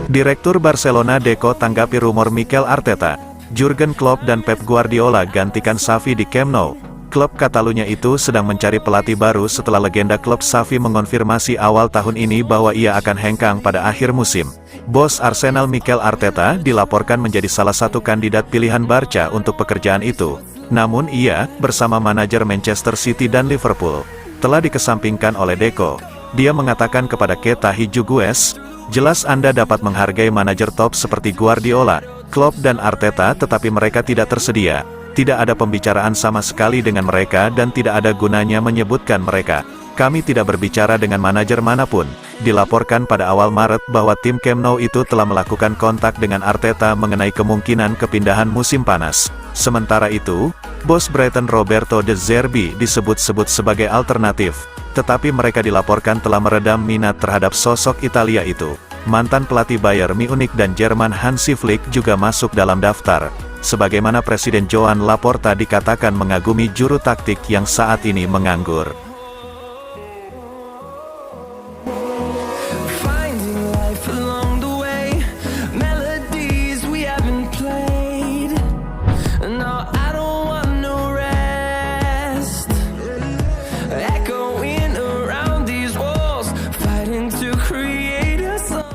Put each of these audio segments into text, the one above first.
Direktur Barcelona Deco tanggapi rumor Mikel Arteta, Jurgen Klopp dan Pep Guardiola gantikan Xavi di Camp Nou. Klub Catalunya itu sedang mencari pelatih baru setelah legenda klub Xavi mengonfirmasi awal tahun ini bahwa ia akan hengkang pada akhir musim. Bos Arsenal Mikel Arteta dilaporkan menjadi salah satu kandidat pilihan Barca untuk pekerjaan itu. Namun ia, bersama manajer Manchester City dan Liverpool, telah dikesampingkan oleh Deco. Dia mengatakan kepada Keita Higues, "Jelas Anda dapat menghargai manajer top seperti Guardiola, Klopp dan Arteta tetapi mereka tidak tersedia. Tidak ada pembicaraan sama sekali dengan mereka dan tidak ada gunanya menyebutkan mereka. Kami tidak berbicara dengan manajer manapun." Dilaporkan pada awal Maret bahwa tim Camp Nou itu telah melakukan kontak dengan Arteta mengenai kemungkinan kepindahan musim panas. Sementara itu, bos Brighton Roberto De Zerbi disebut-sebut sebagai alternatif, tetapi mereka dilaporkan telah meredam minat terhadap sosok Italia itu. Mantan pelatih Bayern Munich dan Jerman Hansi Flick juga masuk dalam daftar. Sebagaimana Presiden Joan Laporta dikatakan mengagumi juru taktik yang saat ini menganggur.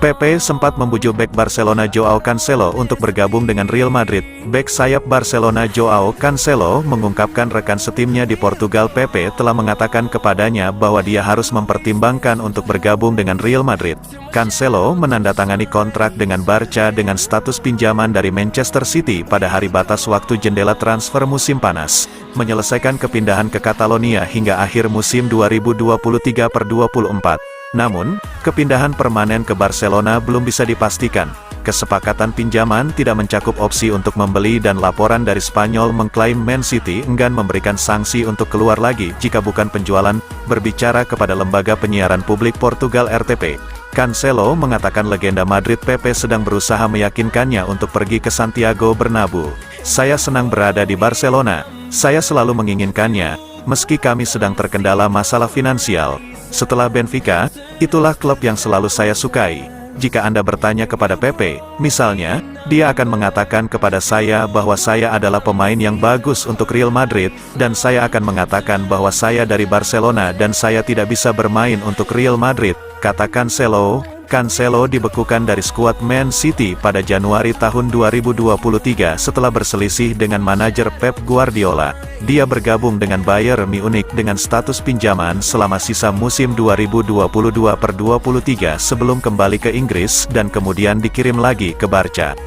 Pepe sempat membujuk bek Barcelona Joao Cancelo untuk bergabung dengan Real Madrid. Bek sayap Barcelona Joao Cancelo mengungkapkan rekan setimnya di Portugal Pepe telah mengatakan kepadanya bahwa dia harus mempertimbangkan untuk bergabung dengan Real Madrid. Cancelo menandatangani kontrak dengan Barca dengan status pinjaman dari Manchester City pada hari batas waktu jendela transfer musim panas, menyelesaikan kepindahan ke Catalonia hingga akhir musim 2023/24. Namun, kepindahan permanen ke Barcelona belum bisa dipastikan. Kesepakatan pinjaman tidak mencakup opsi untuk membeli dan laporan dari Spanyol mengklaim Man City enggan memberikan sanksi untuk keluar lagi jika bukan penjualan. Berbicara kepada lembaga penyiaran publik Portugal RTP, Cancelo mengatakan legenda Madrid Pepe sedang berusaha meyakinkannya untuk pergi ke Santiago Bernabeu. "Saya senang berada di Barcelona. Saya selalu menginginkannya, meski kami sedang terkendala masalah finansial. Setelah Benfica, itulah klub yang selalu saya sukai." Jika Anda bertanya kepada Pepe, misalnya, dia akan mengatakan kepada saya bahwa saya adalah pemain yang bagus untuk Real Madrid, dan saya akan mengatakan bahwa saya dari Barcelona dan saya tidak bisa bermain untuk Real Madrid, kata Cancelo. Cancelo dibekukan dari skuad Man City pada Januari tahun 2023 setelah berselisih dengan manajer Pep Guardiola. Dia bergabung dengan Bayern Munich dengan status pinjaman selama sisa musim 2022/23 sebelum kembali ke Inggris dan kemudian dikirim lagi ke Barca.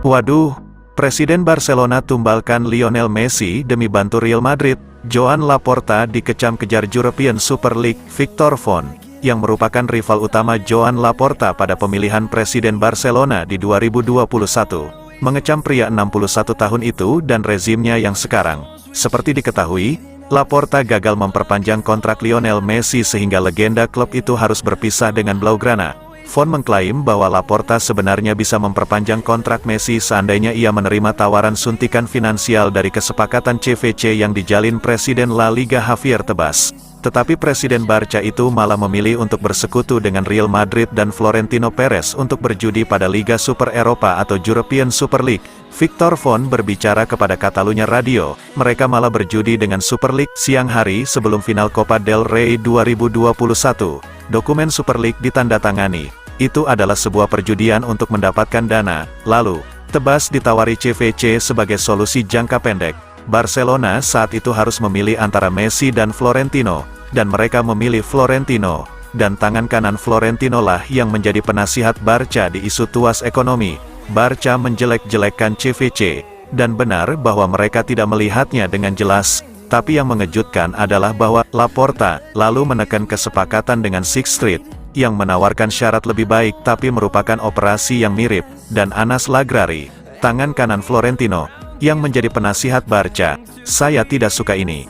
Waduh, Presiden Barcelona tumbalkan Lionel Messi demi bantu Real Madrid. Joan Laporta dikecam kejar European Super League. Victor Font, yang merupakan rival utama Joan Laporta pada pemilihan Presiden Barcelona di 2021, mengecam pria 61 tahun itu dan rezimnya yang sekarang. Seperti diketahui, Laporta gagal memperpanjang kontrak Lionel Messi sehingga legenda klub itu harus berpisah dengan Blaugrana. Font mengklaim bahwa Laporta sebenarnya bisa memperpanjang kontrak Messi seandainya ia menerima tawaran suntikan finansial dari kesepakatan CVC yang dijalin Presiden La Liga Javier Tebas. Tetapi Presiden Barca itu malah memilih untuk bersekutu dengan Real Madrid dan Florentino Perez untuk berjudi pada Liga Super Eropa atau European Super League. Victor Font berbicara kepada Catalunya Radio, mereka malah berjudi dengan Super League siang hari sebelum final Copa del Rey 2021. Dokumen Super League ditandatangani. Itu adalah sebuah perjudian untuk mendapatkan dana. Lalu, Tebas ditawari CVC sebagai solusi jangka pendek. Barcelona saat itu harus memilih antara Messi dan Florentino, dan mereka memilih Florentino. Dan tangan kanan Florentino lah yang menjadi penasihat Barca di isu tuas ekonomi. Barca menjelek-jelekkan CVC, dan benar bahwa mereka tidak melihatnya dengan jelas. Tapi yang mengejutkan adalah bahwa Laporta lalu menekan kesepakatan dengan Sixth Street, yang menawarkan syarat lebih baik tapi merupakan operasi yang mirip, dan Anas Lagrari, tangan kanan Florentino, yang menjadi penasihat Barca. Saya tidak suka ini.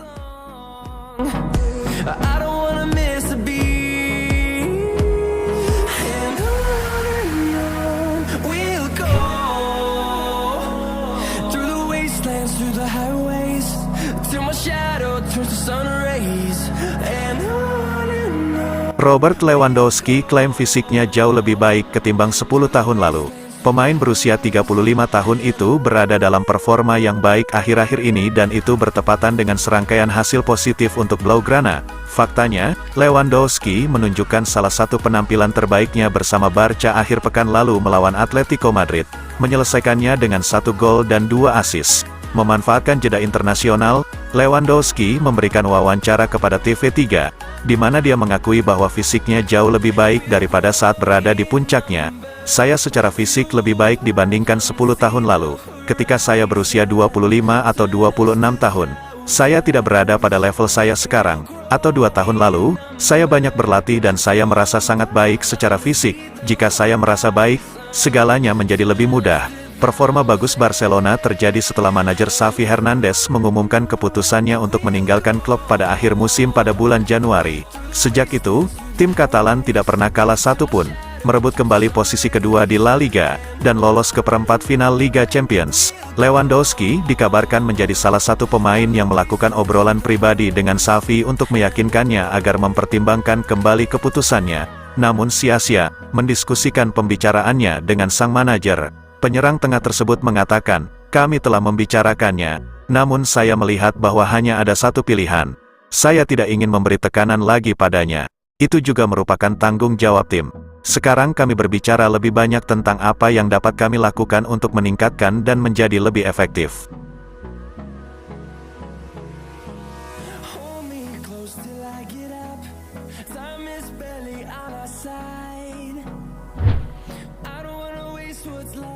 sun rays and on and on. Robert Lewandowski klaim fisiknya jauh lebih baik ketimbang 10 tahun lalu. Pemain berusia 35 tahun itu berada dalam performa yang baik akhir-akhir ini dan itu bertepatan dengan serangkaian hasil positif untuk Blaugrana. Faktanya, Lewandowski menunjukkan salah satu penampilan terbaiknya bersama Barca akhir pekan lalu melawan Atletico Madrid, menyelesaikannya dengan 1 gol dan 2 assist. Memanfaatkan jeda internasional, Lewandowski memberikan wawancara kepada TV3, di mana dia mengakui bahwa fisiknya jauh lebih baik daripada saat berada di puncaknya. Saya secara fisik lebih baik dibandingkan 10 tahun lalu, ketika saya berusia 25 atau 26 tahun. Saya tidak berada pada level saya sekarang, atau 2 tahun lalu, saya banyak berlatih dan saya merasa sangat baik secara fisik. Jika saya merasa baik, segalanya menjadi lebih mudah. Performa bagus Barcelona terjadi setelah manajer Xavi Hernandez mengumumkan keputusannya untuk meninggalkan klub pada akhir musim pada bulan Januari. Sejak itu, tim Katalan tidak pernah kalah satupun, merebut kembali posisi kedua di La Liga, dan lolos ke perempat final Liga Champions. Lewandowski dikabarkan menjadi salah satu pemain yang melakukan obrolan pribadi dengan Xavi untuk meyakinkannya agar mempertimbangkan kembali keputusannya, namun sia-sia mendiskusikan pembicaraannya dengan sang manajer. Penyerang tengah tersebut mengatakan, "Kami telah membicarakannya, namun saya melihat bahwa hanya ada satu pilihan. Saya tidak ingin memberi tekanan lagi padanya. Itu juga merupakan tanggung jawab tim. Sekarang kami berbicara lebih banyak tentang apa yang dapat kami lakukan untuk meningkatkan dan menjadi lebih efektif." Hold me close till I get up. Time is barely on our side. I don't wanna waste what's left.